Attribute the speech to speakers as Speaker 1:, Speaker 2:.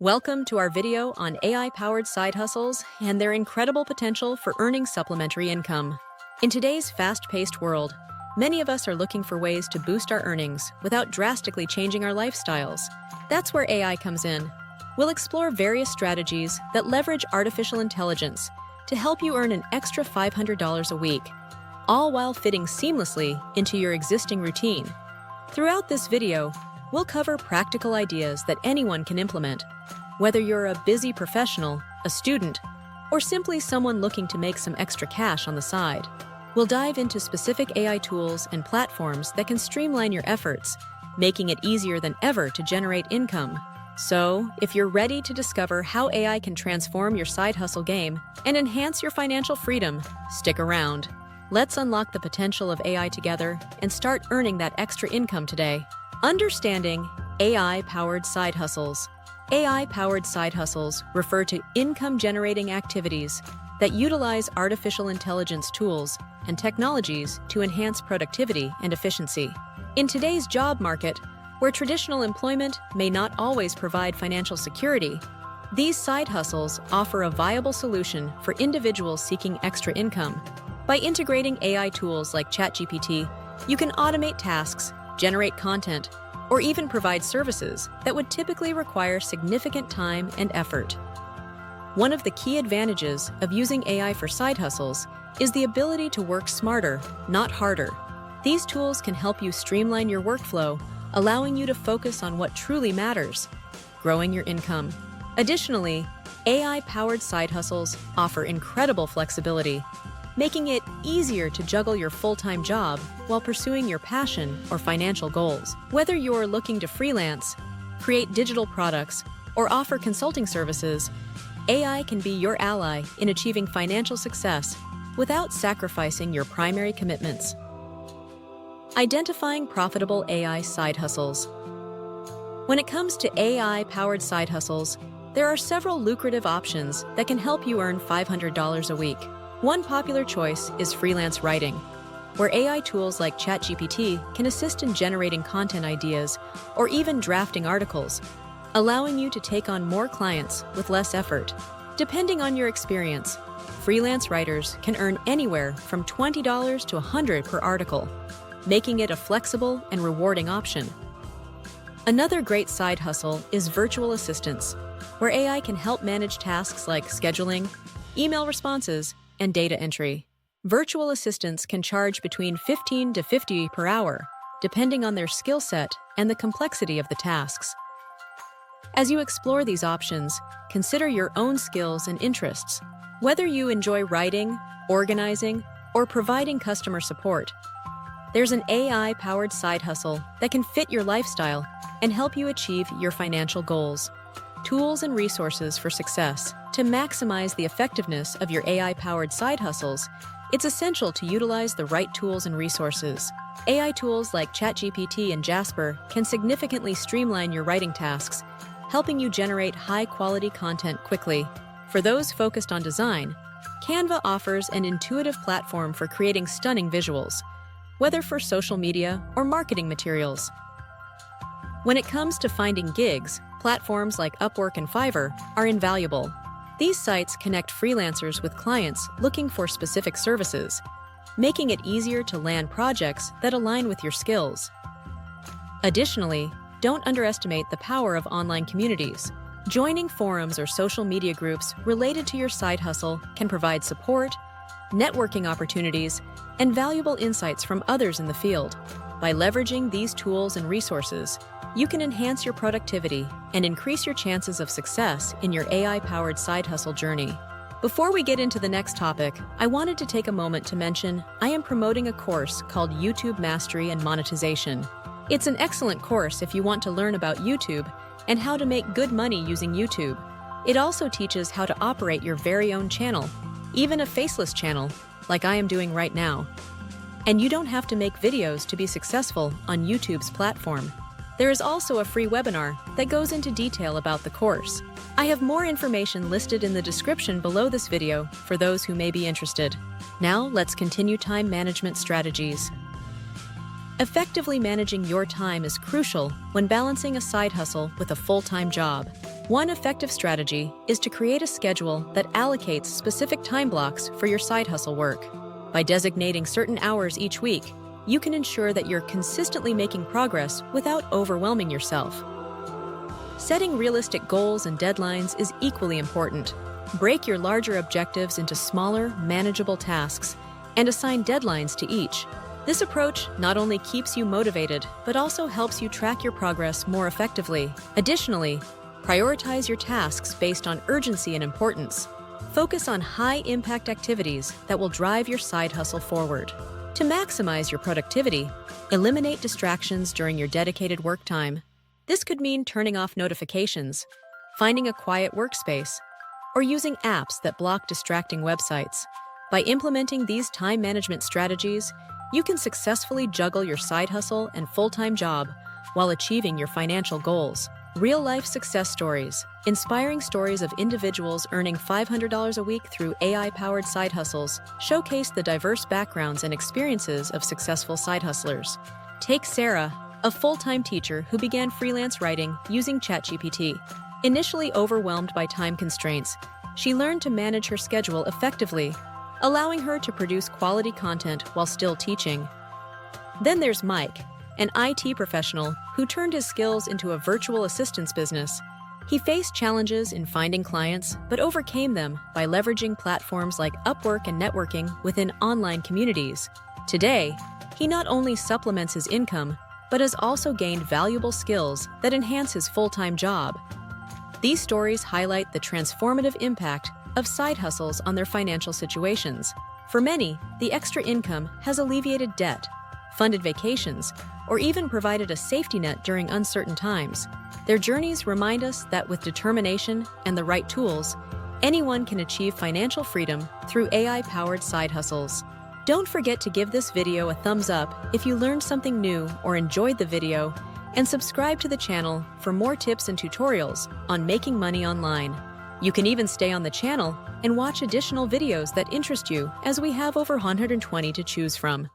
Speaker 1: Welcome to our video on AI-powered side hustles and their incredible potential for earning supplementary income. In today's fast-paced world, many of us are looking for ways to boost our earnings without drastically changing our lifestyles. That's where AI comes in. We'll explore various strategies that leverage artificial intelligence to help you earn an extra $500 a week, all while fitting seamlessly into your existing routine. Throughout this video, we'll cover practical ideas that anyone can implement. Whether you're a busy professional, a student, or simply someone looking to make some extra cash on the side, we'll dive into specific AI tools and platforms that can streamline your efforts, making it easier than ever to generate income. So, if you're ready to discover how AI can transform your side hustle game and enhance your financial freedom, stick around. Let's unlock the potential of AI together and start earning that extra income today. Understanding AI-powered side hustles. AI-powered side hustles refer to income-generating activities that utilize artificial intelligence tools and technologies to enhance productivity and efficiency. In today's job market, where traditional employment may not always provide financial security, these side hustles offer a viable solution for individuals seeking extra income. By integrating AI tools like ChatGPT, you can automate tasks, generate content, or even provide services that would typically require significant time and effort. One of the key advantages of using AI for side hustles is the ability to work smarter, not harder. These tools can help you streamline your workflow, allowing you to focus on what truly matters, growing your income. Additionally, AI-powered side hustles offer incredible flexibility, making it easier to juggle your full-time job while pursuing your passion or financial goals. Whether you're looking to freelance, create digital products, or offer consulting services, AI can be your ally in achieving financial success without sacrificing your primary commitments. Identifying profitable AI side hustles. When it comes to AI-powered side hustles, there are several lucrative options that can help you earn $500 a week. One popular choice is freelance writing, where AI tools like ChatGPT can assist in generating content ideas or even drafting articles, allowing you to take on more clients with less effort. Depending on your experience, freelance writers can earn anywhere from $20 to $100 per article, making it a flexible and rewarding option. Another great side hustle is virtual assistants, where AI can help manage tasks like scheduling, email responses, and data entry. Virtual assistants can charge between $15 to $50 per hour, depending on their skill set and the complexity of the tasks. As you explore these options, consider your own skills and interests. Whether you enjoy writing, organizing, or providing customer support, there's an AI-powered side hustle that can fit your lifestyle and help you achieve your financial goals. Tools and resources for success. To maximize the effectiveness of your AI-powered side hustles, it's essential to utilize the right tools and resources. AI tools like ChatGPT and Jasper can significantly streamline your writing tasks, helping you generate high-quality content quickly. For those focused on design, Canva offers an intuitive platform for creating stunning visuals, whether for social media or marketing materials. When it comes to finding gigs, platforms like Upwork and Fiverr are invaluable. These sites connect freelancers with clients looking for specific services, making it easier to land projects that align with your skills. Additionally, don't underestimate the power of online communities. Joining forums or social media groups related to your side hustle can provide support, networking opportunities, and valuable insights from others in the field. By leveraging these tools and resources, you can enhance your productivity and increase your chances of success in your AI-powered side hustle journey. Before we get into the next topic, I wanted to take a moment to mention I am promoting a course called YouTube Mastery and Monetization. It's an excellent course if you want to learn about YouTube and how to make good money using YouTube. It also teaches how to operate your very own channel, even a faceless channel, like I am doing right now. And you don't have to make videos to be successful on YouTube's platform. There is also a free webinar that goes into detail about the course. I have more information listed in the description below this video for those who may be interested. Now, let's continue time management strategies. Effectively managing your time is crucial when balancing a side hustle with a full-time job. One effective strategy is to create a schedule that allocates specific time blocks for your side hustle work. By designating certain hours each week, you can ensure that you're consistently making progress without overwhelming yourself. Setting realistic goals and deadlines is equally important. Break your larger objectives into smaller, manageable tasks and assign deadlines to each. This approach not only keeps you motivated, but also helps you track your progress more effectively. Additionally, prioritize your tasks based on urgency and importance. Focus on high-impact activities that will drive your side hustle forward. To maximize your productivity, eliminate distractions during your dedicated work time. This could mean turning off notifications, finding a quiet workspace, or using apps that block distracting websites. By implementing these time management strategies, you can successfully juggle your side hustle and full-time job while achieving your financial goals. Real-life success stories, inspiring stories of individuals earning $500 a week through AI-powered side hustles, showcase the diverse backgrounds and experiences of successful side hustlers. Take Sarah, a full-time teacher who began freelance writing using ChatGPT. Initially overwhelmed by time constraints, she learned to manage her schedule effectively, allowing her to produce quality content while still teaching. Then there's Mike, an IT professional who turned his skills into a virtual assistance business. He faced challenges in finding clients, but overcame them by leveraging platforms like Upwork and networking within online communities. Today, he not only supplements his income, but has also gained valuable skills that enhance his full-time job. These stories highlight the transformative impact of side hustles on their financial situations. For many, the extra income has alleviated debt, funded vacations, or even provided a safety net during uncertain times. Their journeys remind us that with determination and the right tools, anyone can achieve financial freedom through AI-powered side hustles. Don't forget to give this video a thumbs up if you learned something new or enjoyed the video, and subscribe to the channel for more tips and tutorials on making money online. You can even stay on the channel and watch additional videos that interest you, as we have over 120 to choose from.